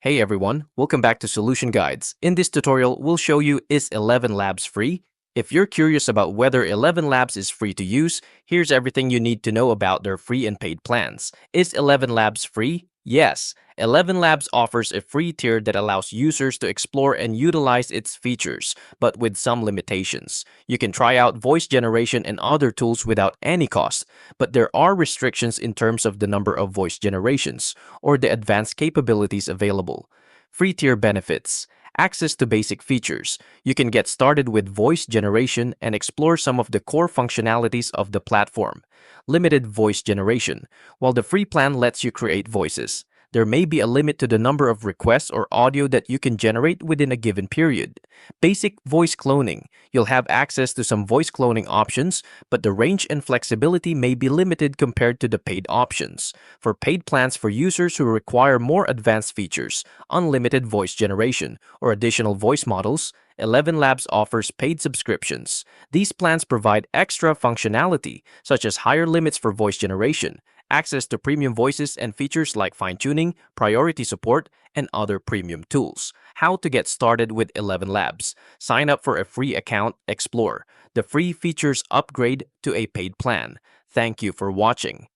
Hey everyone, welcome back to Solution Guides. In this tutorial, we'll show you is Elevenlabs free? If you're curious about whether Elevenlabs is free to use, here's everything you need to know about their free and paid plans. Is Elevenlabs free? Yes. Elevenlabs offers a free tier that allows users to explore and utilize its features, but with some limitations. You can try out voice generation and other tools without any cost, but there are restrictions in terms of the number of voice generations or the advanced capabilities available. Free tier benefits. Access to basic features. You can get started with voice generation and explore some of the core functionalities of the platform. Limited voice generation. While the free plan lets you create voices, there may be a limit to the number of requests or audio that you can generate within a given period. Basic voice cloning. You'll have access to some voice cloning options, but the range and flexibility may be limited compared to the paid options. For paid plans for users who require more advanced features, unlimited voice generation, or additional voice models, Elevenlabs offers paid subscriptions. These plans provide extra functionality, such as higher limits for voice generation, access to premium voices and features like fine-tuning, priority support, and other premium tools. How to get started with Elevenlabs. Sign up for a free account, explore the free features, upgrade to a paid plan. Thank you for watching.